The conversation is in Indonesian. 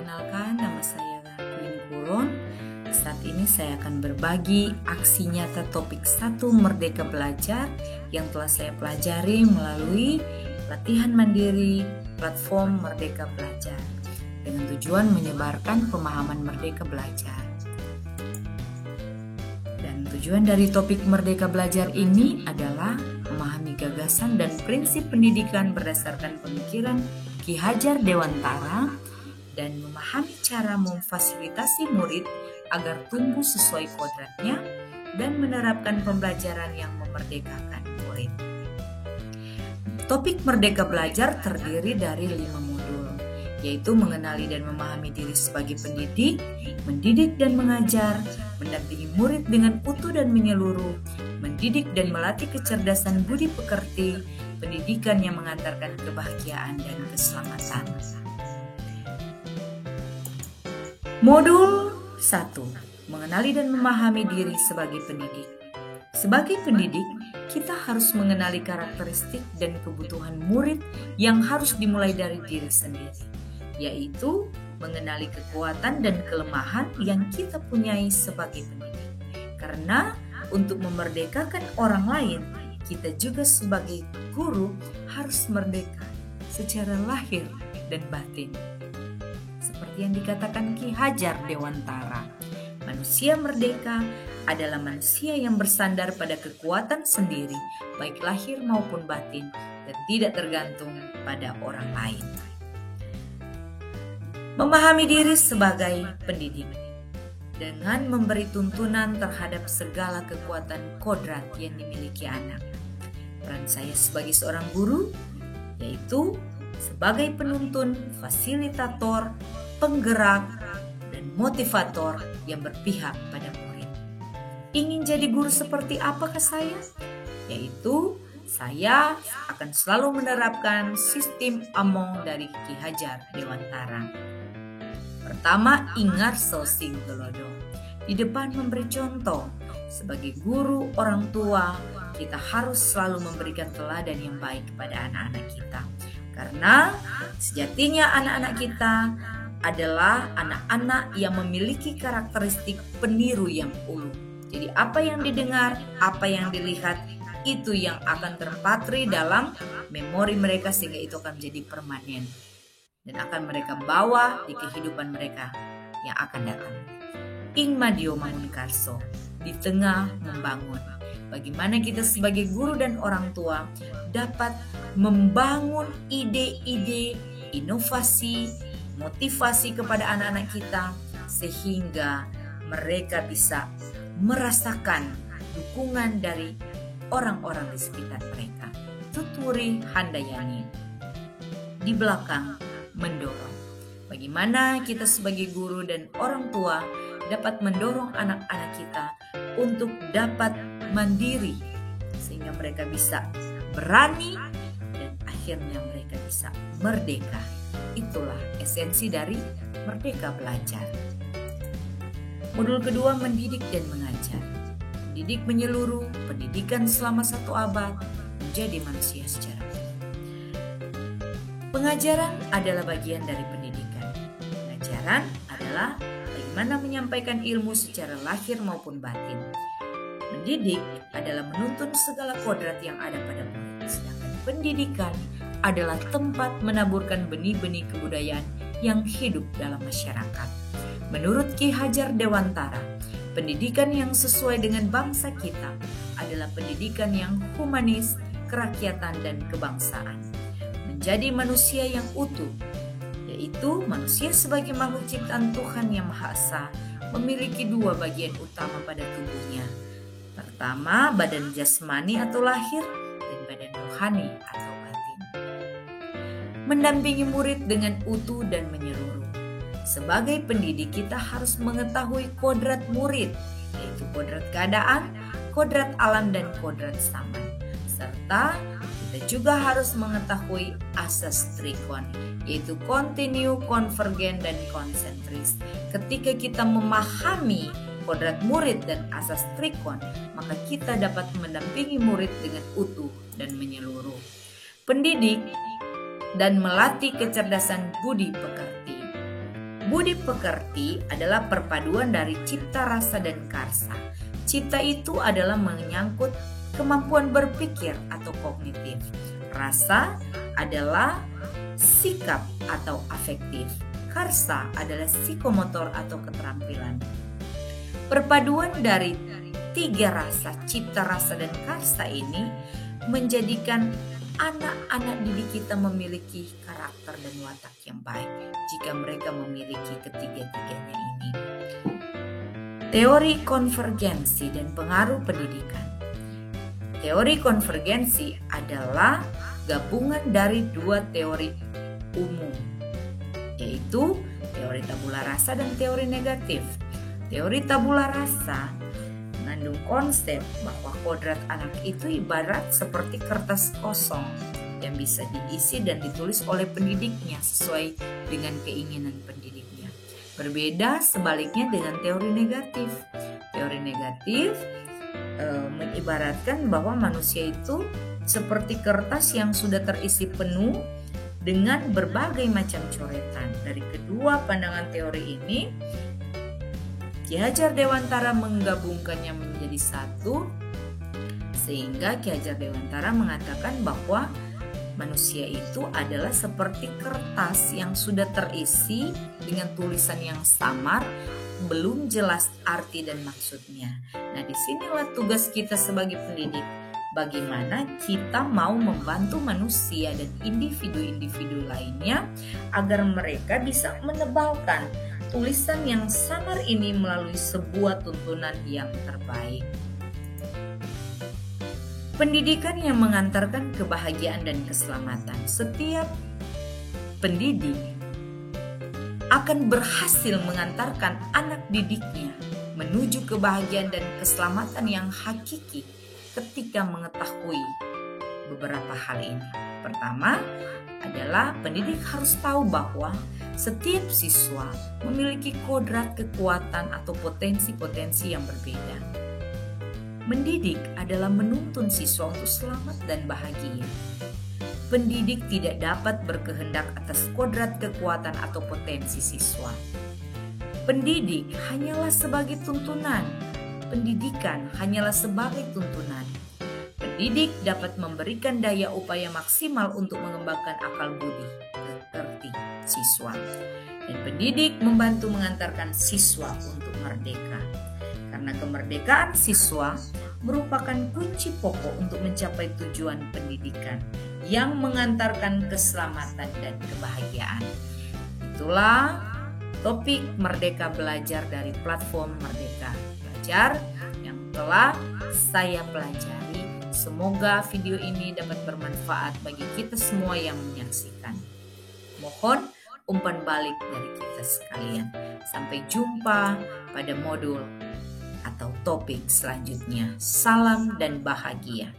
Perkenalkan, nama saya Queen Kuron. Saat ini saya akan berbagi aksi nyata topik 1 Merdeka Belajar yang telah saya pelajari melalui latihan mandiri platform Merdeka Belajar dengan tujuan menyebarkan pemahaman Merdeka Belajar. Dan tujuan dari topik Merdeka Belajar ini adalah memahami gagasan dan prinsip pendidikan berdasarkan pemikiran Ki Hajar Dewantara dan memahami cara memfasilitasi murid agar tumbuh sesuai kodratnya dan menerapkan pembelajaran yang memerdekakan murid. Topik Merdeka Belajar terdiri dari 5 modul, yaitu mengenali dan memahami diri sebagai pendidik, mendidik dan mengajar, mendampingi murid dengan utuh dan menyeluruh, mendidik dan melatih kecerdasan budi pekerti, pendidikan yang mengantarkan kebahagiaan dan keselamatan. Modul 1. Mengenali dan memahami diri sebagai pendidik. Sebagai pendidik, kita harus mengenali karakteristik dan kebutuhan murid yang harus dimulai dari diri sendiri, yaitu mengenali kekuatan dan kelemahan yang kita punyai sebagai pendidik. Karena untuk memerdekakan orang lain, kita juga sebagai guru harus merdeka secara lahir dan batin. Seperti yang dikatakan Ki Hajar Dewantara, manusia merdeka adalah manusia yang bersandar pada kekuatan sendiri, baik lahir maupun batin, dan tidak tergantung pada orang lain. Memahami diri sebagai pendidik dengan memberi tuntunan terhadap segala kekuatan kodrat yang dimiliki anak. Peran saya sebagai seorang guru yaitu sebagai penuntun, fasilitator, penggerak, dan motivator yang berpihak pada murid. Ingin jadi guru seperti apakah saya? Yaitu saya akan selalu menerapkan sistem Among dari Ki Hajar Dewantara. Pertama, ingarso sing gelodo. Di depan memberi contoh. Sebagai guru orang tua, kita harus selalu memberikan teladan yang baik kepada anak-anak kita. Karena sejatinya anak-anak kita adalah anak-anak yang memiliki karakteristik peniru yang ulu. Jadi apa yang didengar, apa yang dilihat, itu yang akan terpatri dalam memori mereka sehingga itu akan menjadi permanen dan akan mereka bawa di kehidupan mereka yang akan datang. Ing madio mangun karso, di tengah membangun. Bagaimana kita sebagai guru dan orang tua dapat membangun ide-ide, inovasi, motivasi kepada anak-anak kita sehingga mereka bisa merasakan dukungan dari orang-orang di sekitar mereka. Tuturi Handayani. Di belakang mendorong. Bagaimana kita sebagai guru dan orang tua dapat mendorong anak-anak kita untuk dapat mandiri sehingga mereka bisa berani dan akhirnya mereka bisa merdeka. Itulah esensi dari Merdeka Belajar. Modul kedua, mendidik dan mengajar. Mendidik menyeluruh, pendidikan selama 1 abad, menjadi manusia secara utuh. Pengajaran adalah bagian dari pendidikan. Pengajaran adalah bagaimana menyampaikan ilmu secara lahir maupun batin. Mendidik adalah menuntun segala kodrat yang ada pada murid. Sedangkan pendidikan adalah tempat menaburkan benih-benih kebudayaan yang hidup dalam masyarakat. Menurut Ki Hajar Dewantara, pendidikan yang sesuai dengan bangsa kita adalah pendidikan yang humanis, kerakyatan, dan kebangsaan. Menjadi manusia yang utuh, yaitu manusia sebagai makhluk ciptaan Tuhan Yang Maha Esa, memiliki 2 bagian utama pada tubuhnya. Pertama, badan jasmani atau lahir, dan badan rohani atau batin. Mendampingi murid dengan utuh dan menyeluruh. Sebagai pendidik, kita harus mengetahui kodrat murid, yaitu kodrat keadaan, kodrat alam, dan kodrat zaman. Serta kita juga harus mengetahui asas trikon, yaitu kontinu, konvergen, dan konsentris. Ketika kita memahami kodrat murid dan asas trikon, maka kita dapat mendampingi murid dengan utuh dan menyeluruh. Pendidik dan melatih kecerdasan budi pekerti. Budi pekerti adalah perpaduan dari cipta, rasa, dan karsa. Cipta itu adalah menyangkut kemampuan berpikir atau kognitif. Rasa adalah sikap atau afektif. Karsa adalah psikomotor atau keterampilan. Perpaduan dari tiga rasa, cipta, rasa, dan karsa ini menjadikan anak-anak didik kita memiliki karakter dan watak yang baik jika mereka memiliki ketiga-tiganya ini. Teori konvergensi dan pengaruh pendidikan. Teori konvergensi adalah gabungan dari dua teori umum, yaitu teori tabula rasa dan teori negatif. Teori tabula rasa mengandung konsep bahwa kodrat anak itu ibarat seperti kertas kosong yang bisa diisi dan ditulis oleh pendidiknya sesuai dengan keinginan pendidiknya. Berbeda sebaliknya dengan teori negatif. Teori negatif mengibaratkan bahwa manusia itu seperti kertas yang sudah terisi penuh dengan berbagai macam coretan. Dari kedua pandangan teori ini, Ki Hajar Dewantara menggabungkannya menjadi satu, sehingga Ki Hajar Dewantara mengatakan bahwa manusia itu adalah seperti kertas yang sudah terisi dengan tulisan yang samar, belum jelas arti dan maksudnya. Nah, disinilah tugas kita sebagai pendidik. Bagaimana kita mau membantu manusia dan individu-individu lainnya agar mereka bisa menebalkan tulisan yang samar ini melalui sebuah tuntunan yang terbaik. Pendidikan yang mengantarkan kebahagiaan dan keselamatan. Setiap pendidik akan berhasil mengantarkan anak didiknya menuju kebahagiaan dan keselamatan yang hakiki ketika mengetahui beberapa hal ini. Pertama adalah pendidik harus tahu bahwa setiap siswa memiliki kodrat, kekuatan, atau potensi-potensi yang berbeda. Mendidik adalah menuntun siswa untuk selamat dan bahagia. Pendidik tidak dapat berkehendak atas kodrat, kekuatan, atau potensi siswa. Pendidik hanyalah sebagai tuntunan. Pendidikan hanyalah sebagai tuntunan. Pendidik dapat memberikan daya upaya maksimal untuk mengembangkan akal budi pekerti siswa. Dan pendidik membantu mengantarkan siswa untuk merdeka. Karena kemerdekaan siswa merupakan kunci pokok untuk mencapai tujuan pendidikan yang mengantarkan keselamatan dan kebahagiaan. Itulah topik Merdeka Belajar dari platform Merdeka Belajar yang telah saya pelajari. Semoga video ini dapat bermanfaat bagi kita semua yang menyaksikan. Mohon umpan balik dari kita sekalian. Sampai jumpa pada modul atau topik selanjutnya. Salam dan bahagia.